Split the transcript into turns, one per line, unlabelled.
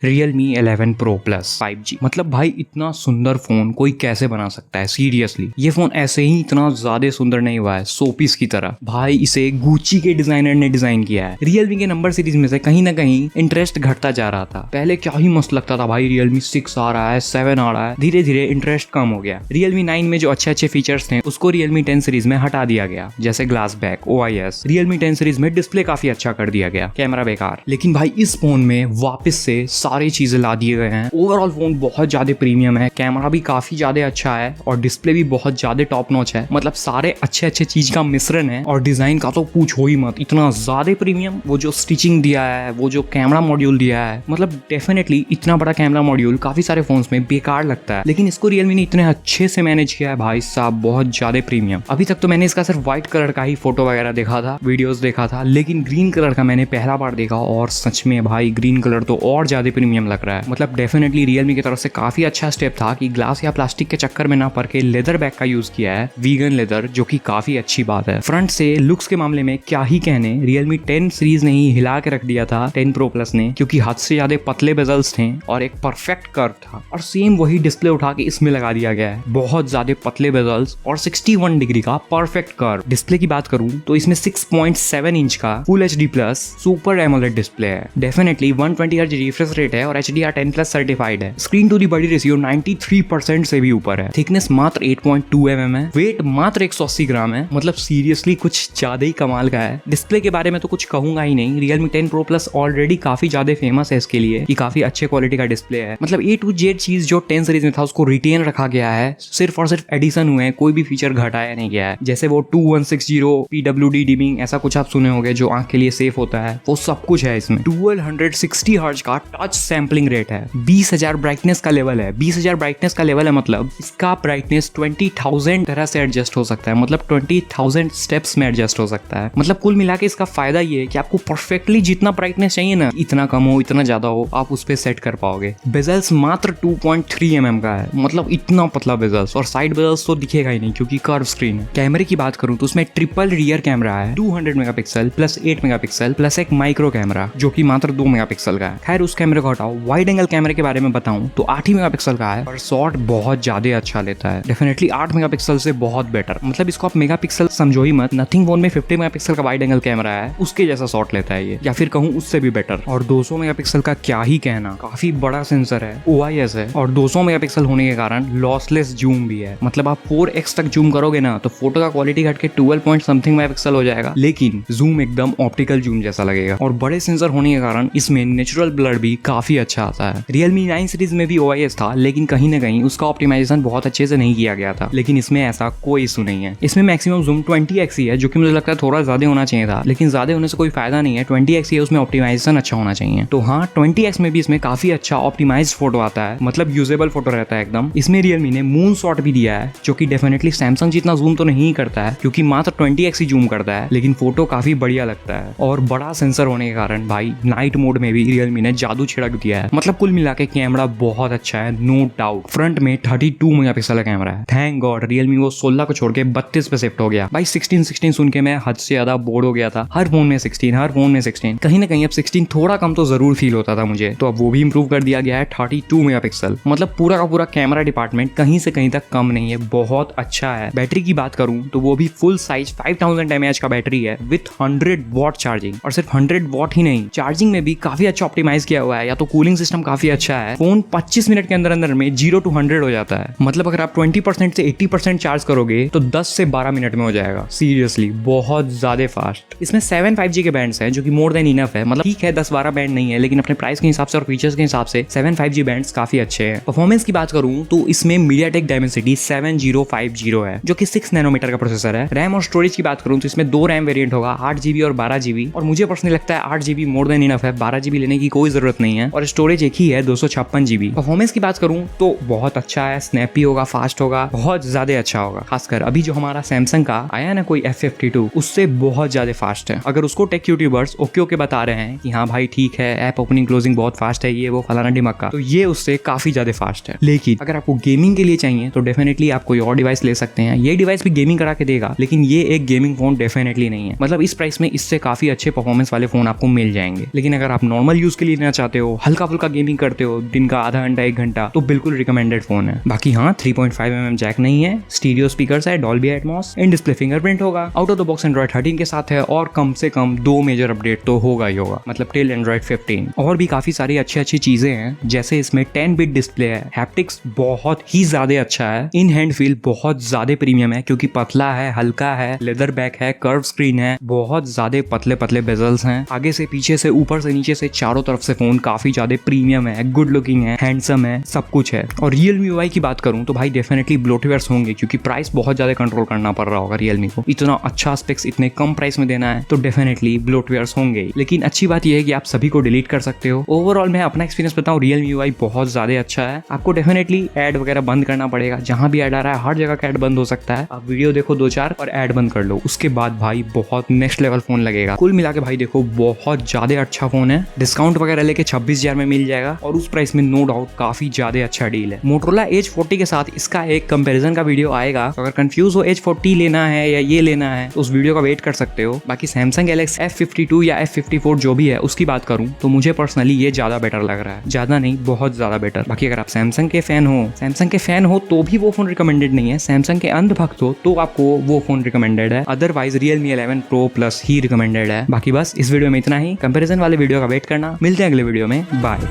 Realme 11 Pro Plus 5G। मतलब भाई इतना सुंदर फोन कोई कैसे बना सकता है सीरियसली। ये फोन ऐसे ही इतना ज्यादा सुंदर नहीं हुआ है सोपीस की तरह। भाई इसे गुच्ची के डिजाइनर ने डिजाइन किया है। Realme के नंबर सीरीज में से कहीं ना कहीं इंटरेस्ट घटता जा रहा था। पहले क्या ही मस्त लगता था भाई, Realme 6 आ रहा है, 7 आ रहा है, धीरे धीरे इंटरेस्ट कम हो गया। Realme 9 में जो अच्छे अच्छे फीचर्स थे उसको Realme 10 सीरीज में हटा दिया गया, जैसे glass back, OIS। Realme 10 series में डिस्प्ले काफी अच्छा कर दिया गया, कैमरा बेकार। लेकिन भाई इस फोन में वापस से सारी चीजें ला दिए गए हैं। ओवरऑल फोन बहुत ज्यादा प्रीमियम है, कैमरा भी काफी ज्यादा अच्छा है और डिस्प्ले भी बहुत ज्यादा टॉप नॉच है। मतलब सारे अच्छे अच्छे चीज का मिश्रण है। और डिजाइन का तो पूछो ही मत, इतना ज्यादा प्रीमियम। वो जो स्टिचिंग दिया है, वो जो कैमरा मॉड्यूल दिया है, मतलब डेफिनेटली इतना बड़ा कैमरा मॉड्यूल काफी सारे फोन्स में बेकार लगता है, लेकिन इसको Realme ने इतने अच्छे से मैनेज किया है भाई साहब, बहुत ज्यादा प्रीमियम। अभी तक तो मैंने इसका सिर्फ व्हाइट कलर का ही फोटो वगैरह देखा था, वीडियोस देखा था, लेकिन ग्रीन कलर का मैंने पहला बार देखा और सच में भाई ग्रीन कलर तो और ज्यादा प्रीमियम लग रहा है। मतलब डेफिनेटली Realme की तरफ से काफी अच्छा स्टेप था कि ग्लास या प्लास्टिक के चक्कर में ना पड़ के लेदर बैग का यूज किया है, वीगन लेदर, जो कि काफी अच्छी बात है। फ्रंट से लुक्स के मामले में क्या ही कहने, Realme 10 सीरीज ने ही हिला के रख दिया था 10 Pro Plus ने, क्योंकि हद से ज्यादा पतले बेजल्स थे और एक परफेक्ट कर्व था। और सेम वही डिस्प्ले उठा के इसमें लगा दिया गया है, बहुत ज्यादा पतले बेजल्स और 61 डिग्री का परफेक्ट कर्व। डिस्प्ले की बात करूं तो इसमें 6.7 इंच का full HD plus super AMOLED display है। डेफिनेटली 120 Hz रिफ्रेश रेट है और HDR10+ सर्टिफाइड है। Screen to the body ratio 93% से भी ऊपर है। थिकनेस मात्र 8.2 mm है। वेट मात्र 180 ग्राम है। मतलब सीरियसली कुछ ज्यादा ही कमाल का है। डिस्प्ले के बारे में तो कुछ कहूंगा ही नहीं। Realme 10 Pro Plus ऑलरेडी काफी ज्यादा फेमस है इसके लिए कि काफी अच्छे क्वालिटी का डिस्प्ले है। मतलब A to Z चीज जो 10 सीरीज में था उसको रिटेन रखा गया है, सिर्फ और सिर्फ एडिशन हुए हैं, कोई भी फीचर घटाया नहीं गया है। जैसे वो 2160 PWD डिमिंग, ऐसा कुछ आप सुने होंगे जो आंख के लिए सेफ होता है, वो सब कुछ है इसमें। डुअल 160 हर्ट्ज का टच सैंपलिंग रेट है। 20,000 ब्राइटनेस का लेवल है। 20,000 ब्राइटनेस का लेवल है, मतलब इसका ब्राइटनेस 20,000 तरह से एडजस्ट हो सकता है, मतलब 20,000 स्टेप्स में एडजस्ट हो सकता है। मतलब कुल मिला के इसका फायदा ये है कि आपको परफेक्टली जितना ब्राइटनेस चाहिए ना, इतना कम हो इतना ज्यादा हो, आप उस पे सेट कर पाओगे। बेजल्स मात्र 2.3 mm का है, मतलब इतना पतला बेजल्स, और साइड बेजल्स तो दिखेगा ही नहीं क्योंकि कर्व स्क्रीन है। कैमरे की बात करूं तो उसमें ट्रिपल रियर कैमरा है, 200 मेगापिक्सल प्लस 8 मेगापिक्सल प्लस एक माइक्रो कैमरा जो कि मात्र 2 मेगापिक्सल का है। खैर उस कैमरे को हटाओ, वाइड एंगल कैमरे के बारे में बताऊं तो 8 ही मेगापिक्सल का है और शॉट बहुत ज्यादा अच्छा लेता है। डेफिनेटली 8 मेगापिक्सल से बहुत बेटर। मतलब इसको आप मेगापिक्सल समझो ही मत। नथिंग फोन में 50 मेगापिक्सल का वाइड एंगल कैमरा है, उसके जैसा शॉट लेता है ये, या फिर कहूं उससे भी बेटर। और 200 मेगापिक्सल का क्या ही कहना, काफी बड़ा सेंसर है, OIS है, और 200 मेगापिक्सल होने के कारण लॉसलेस जूम भी है। मतलब आप 4x तक जूम करोगे ना तो फोटो का क्वालिटी घट के 12 पॉइंट समथिंग मेगापिक्सल हो जाएगा, लेकिन जूम एकदम ऑप्टिकल जूम जैसा लगेगा। और बड़े सेंसर होने के कारण इसमें नेचुरल ब्लर भी काफी अच्छा आता है। Realme 9 सीरीज में भी OIS था, लेकिन कहीं ना कहीं उसका ऑप्टिमाइजेशन बहुत अच्छे से नहीं किया गया था, लेकिन इसमें ऐसा कोई इशू नहीं है। इसमें मैक्सिमम जूम 20x ही है, जो कि मुझे लगता है थोड़ा ज्यादा होना चाहिए था, लेकिन ज्यादा होने से कोई फायदा नहीं है। 20x ही है, उसमें ऑप्टिमाइजेशन अच्छा होना चाहिए। तो हाँ, 20x में भी इसमें काफी अच्छा ऑप्टिमाइज्ड फोटो आता है, मतलब यूजेबल फोटो रहता है एकदम। इसमें Realme ने मून शॉट भी दिया है, जो कि डेफिनेटली सैमसंग जितना जूम तो नहीं करता है क्योंकि मात्र 20x ही जूम करता है, लेकिन फोटो काफी बढ़िया लगता है। और बड़ा सेंसर होने के कारण भाई नाइट मोड में भी Realme ने जादू छिड़क दिया है। मतलब कुल मिला के कैमरा बहुत अच्छा है, नो डाउट। फ्रंट में 32 मेगापिक्सल का कैमरा है। थैंक गॉड Realme वो 16 को छोड़ के 32 पे शिफ्ट हो गया। भाई 16 सुन के मैं हद से ज्यादा बोर हो गया था। हर फोन में 16, हर फोन में 16, कहीं ना कहीं अब 16 थोड़ा कम तो जरूर फील होता था मुझे। तो अब वो भी इंप्रूव कर दिया गया है 32 मेगापिक्सल। मतलब पूरा का पूरा कैमरा डिपार्टमेंट कहीं से कहीं तक कम नहीं है, बहुत अच्छा है। बैटरी की बात करूं तो वो भी फुल साइज 5000 mAh का बैटरी है विथ 100 वॉट चार्जिंग। और सिर्फ 100 वॉट ही नहीं, चार्जिंग में भी काफी अच्छा ऑप्टिमाइज किया हुआ है। या तो कूलिंग सिस्टम काफी अच्छा है, फोन 25 मिनट के अंदर अंदर में 0 to 100 हो जाता है। मतलब अगर आप 20% से 80% चार्ज करोगे तो 10 से 12 मिनट में हो जाएगा। सीरियसली बहुत ज्यादा फास्ट। इसमें 7 5G के बैंड्स हैं, जो कि मोर देन इनफ है। मतलब ठीक है 10-12 बैंड नहीं है, लेकिन अपने प्राइस के हिसाब से और फीचर्स के हिसाब से 7 5G बैंड्स काफी अच्छे हैं। परफॉर्मेंस की बात करूं तो इसमें MediaTek Dimensity 7050 है, जो कि 6 नैनोमीटर का प्रोसेसर है। रैम और स्टोरेज की बात करूं तो इसमें 2 रैम वेरिएंट होगा, 8GB और 12GB। और मुझे पर्सनली लगता है 8GB मोर देन इनफ है, 12GB लेने की कोई जरूरत नहीं है। और स्टोरेज एक ही है, 256GB। परफॉर्मेंस की बात करूं तो बहुत अच्छा है, स्नैपी होगा, फास्ट होगा, बहुत ज्यादा अच्छा होगा। खासकर अभी जो हमारा सैमसंग का आया ना कोई F52, उससे बहुत ज्यादा फास्ट है। अगर उसको टेक यूट्यूबर्स ओके बता रहे हैं कि हाँ भाई ठीक है, ऐप ओपनिंग क्लोजिंग बहुत फास्ट है, ये वो फलाना डिमक्का, तो ये उससे काफी ज्यादा फास्ट है। लेकिन अगर आपको गेमिंग के लिए चाहिए तो डेफिनेटली आप कोई और डिवाइस ले सकते हैं। ये डिवाइस भी गेमिंग करा के देगा, लेकिन ये एक गेमिंग फोन डेफिनेटली नहीं है। मतलब इस प्राइस में इससे काफी अच्छे परफॉर्मेंस वाले फोन आपको मिल जाएंगे। लेकिन अगर आप नॉर्मल यूज के लिए लेना चाहते हो हो, हल्का फुल्का गेमिंग करते हो दिन का आधा घंटा 1 घंटा, तो बिल्कुल रिकमेंडेड फोन है। बाकी हाँ 3.5mm जैक नहीं है, स्टीरियो स्पीकर्स है, Dolby Atmos, in display fingerprint होगा, out of the box Android 13 के साथ है और कम से कम 2 मेजर अपडेट तो होगा ही होगा, मतलब टिल एंड्रॉइड 15। और भी काफी सारी अच्छी चीजें हैं, जैसे इसमें 10 बिट डिस्प्ले है, हैप्टिक्स बहुत ही ज्यादा अच्छा है, इन हैंड फील बहुत ज्यादा प्रीमियम है क्योंकि पतला है, हल्का है, लेदर बैक है, कर्व स्क्रीन है, बहुत ज्यादा पतले पतले बेजल्स हैं, आगे से पीछे से ऊपर से नीचे से चारों तरफ से फोन काफी ज्यादा प्रीमियम है, गुड लुकिंग है, हैंडसम है, सब कुछ है। और Realme UI की बात करूं तो भाई डेफिनेटली ब्लोटवेयर्स होंगे क्योंकि प्राइस बहुत ज्यादा कंट्रोल करना पड़ रहा होगा Realme को, इतना अच्छा स्पेक्स इतने कम प्राइस में देना है तो डेफिनेटली ब्लोटवेयर्स होंगे। लेकिन अच्छी बात यह है कि आप सभी को डिलीट कर सकते हो। ओवरऑल मैं अपना एक्सपीरियंस बताऊं, Realme UI बहुत ज्यादा अच्छा है। आपको डेफिनेटली ऐड वगैरह बंद करना पड़ेगा, जहां भी ऐड आ रहा है हर जगह का ऐड बंद हो सकता है, आप वीडियो देखो 2-4 और ऐड बंद कर लो, उसके बाद भाई बहुत नेक्स्ट लेवल फोन लगेगा। कुल मिला के भाई देखो बहुत ज्यादा अच्छा फोन है, डिस्काउंट वगैरह लेके 26,000 में मिल जाएगा और उस प्राइस में नो डाउट काफी ज्यादा अच्छा डील है। मोटोरोला Edge 40 के साथ इसका एक कंपैरिजन का वीडियो आएगा, तो अगर कंफ्यूज हो Edge 40 लेना है या ये लेना है तो उस वीडियो का वेट कर सकते हो। बाकी Samsung Galaxy F52 या F54 जो भी है उसकी बात करूं तो मुझे पर्सनली ये ज्यादा बेटर लग रहा है, ज्यादा नहीं बहुत ज्यादा बेटर। बाकी अगर आप सैमसंग के फैन हो तो भी वो फोन रिकमेंडेड नहीं है, सैमसंग के अंधभक्त हो तो आपको वो फोन रिकमेंडेड है, अदरवाइज Realme 11 Pro Plus ही रिकमेंडेड है। बाकी बस इस वीडियो में इतना ही, कंपैरिजन वाले वीडियो का वेट करना, मिलते हैं अगले वीडियो में, बाय।